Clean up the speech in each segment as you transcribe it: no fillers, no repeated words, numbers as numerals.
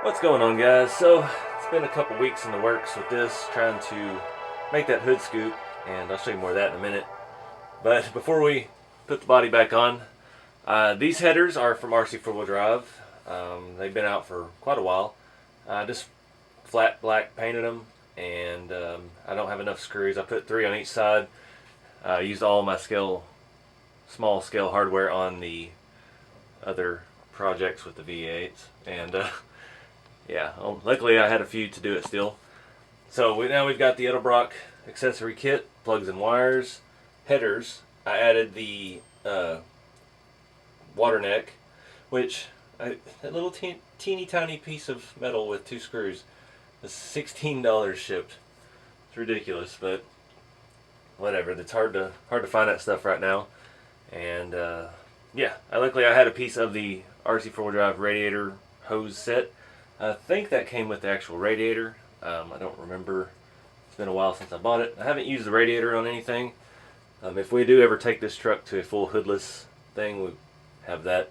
What's going on, guys? So it's been a couple weeks in the works with this, trying to make that hood scoop, and I'll show you more of that in a minute. But before we put the body back on, these headers are from RC4wd Drive. They've been out for quite a while. I just flat black painted them, and I don't have enough screws. I put 3 on each side. I used all my small scale hardware on the other projects with the V8s, and yeah, luckily I had a few to do it still. So now we've got the Edelbrock accessory kit, plugs and wires, headers. I added the water neck, which that little teeny tiny piece of metal with 2 screws is $16 shipped. It's ridiculous, but whatever. It's hard to find that stuff right now. And yeah, luckily I had a piece of the RC4wd Drive radiator hose set. I think that came with the actual radiator. I don't remember. It's been a while since I bought it. I haven't used the radiator on anything. If we do ever take this truck to a full hoodless thing, we have that.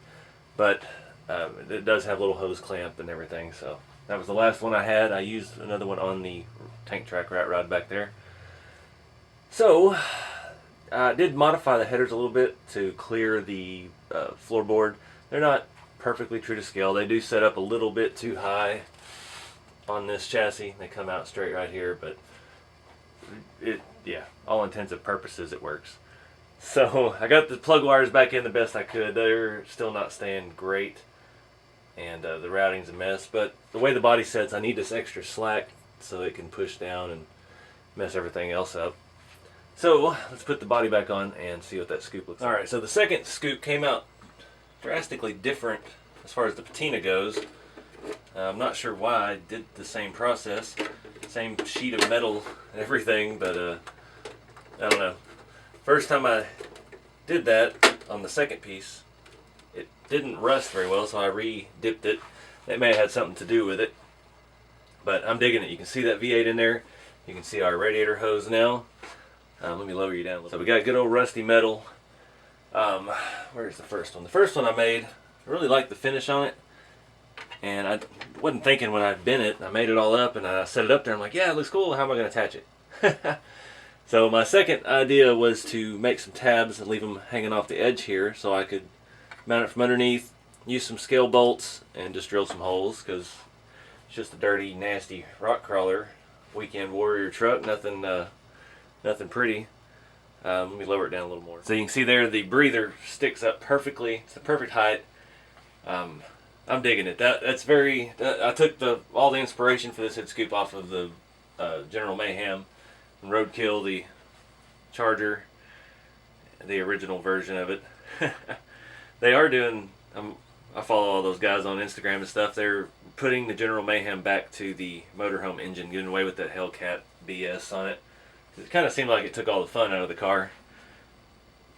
But it does have a little hose clamp and everything. So that was the last one I had. I used another one on the tank track rat rod back there. So I did modify the headers a little bit to clear the floorboard. They're not perfectly true to scale. They do set up a little bit too high on this chassis. They come out straight right here, but yeah, all intents and purposes it works. So I got the plug wires back in the best I could. They're still not staying great, and the routing's a mess, but the way the body sets, I need this extra slack so it can push down and mess everything else up. So let's put the body back on and see what that scoop looks like. Alright, so the second scoop came out drastically different as far as the patina goes. I'm not sure why I did the same process, same sheet of metal and everything, but I don't know. First time I did that on the second piece, it didn't rust very well, so I re-dipped it. That may have had something to do with it, but I'm digging it. You can see that V8 in there. You can see our radiator hose now. Let me lower you down a little. So we got good old rusty metal. Where's the first one? The first one I made, I really liked the finish on it, and I wasn't thinking when I bent it. I made it all up and I set it up there. I'm like, yeah, it looks cool. How am I going to attach it? So my second idea was to make some tabs and leave them hanging off the edge here so I could mount it from underneath, use some scale bolts, and just drill some holes, because it's just a dirty, nasty rock crawler weekend warrior truck. Nothing pretty. Let me lower it down a little more. So you can see there the breather sticks up perfectly. It's the perfect height. I'm digging it. That's very. I took all the inspiration for this head scoop off of the General Mayhem and Roadkill, the Charger, the original version of it. They are doing. I follow all those guys on Instagram and stuff. They're putting the General Mayhem back to the motorhome engine, getting away with that Hellcat BS on it. It kind of seemed like it took all the fun out of the car.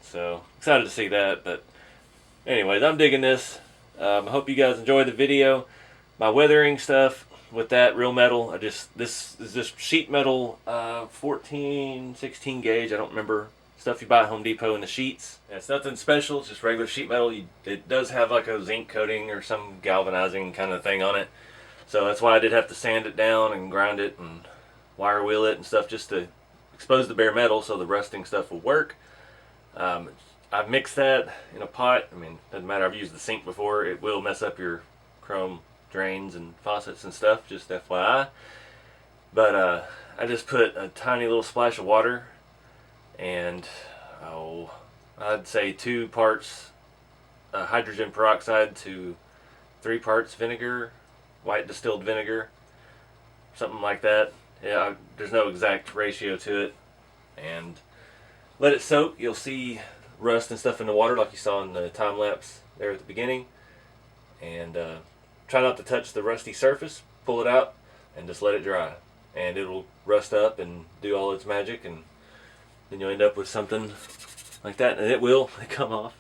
So, excited to see that. But anyways, I'm digging this. I hope you guys enjoyed the video. My weathering stuff with that real metal, this is just sheet metal, 14, 16 gauge, I don't remember. Stuff you buy at Home Depot in the sheets. And it's nothing special, it's just regular sheet metal. It does have like a zinc coating or some galvanizing kind of thing on it. So that's why I did have to sand it down and grind it and wire wheel it and stuff, just to expose the bare metal so the rusting stuff will work. I've mixed that in a pot. I mean, doesn't matter, I've used the sink before. It will mess up your chrome drains and faucets and stuff, just FYI. But I just put a tiny little splash of water and I'd say 2 parts hydrogen peroxide to 3 parts vinegar, white distilled vinegar, something like that. Yeah, there's no exact ratio to it. And let it soak. You'll see rust and stuff in the water like you saw in the time lapse there at the beginning. And try not to touch the rusty surface. Pull it out and just let it dry. And it'll rust up and do all its magic, and then you'll end up with something like that. And it will come off.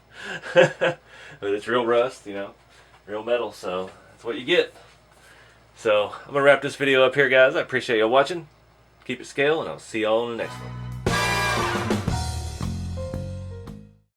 But it's real rust, you know, real metal. So that's what you get. So I'm going to wrap this video up here, guys. I appreciate y'all watching. Keep it scale, and I'll see y'all in the next one.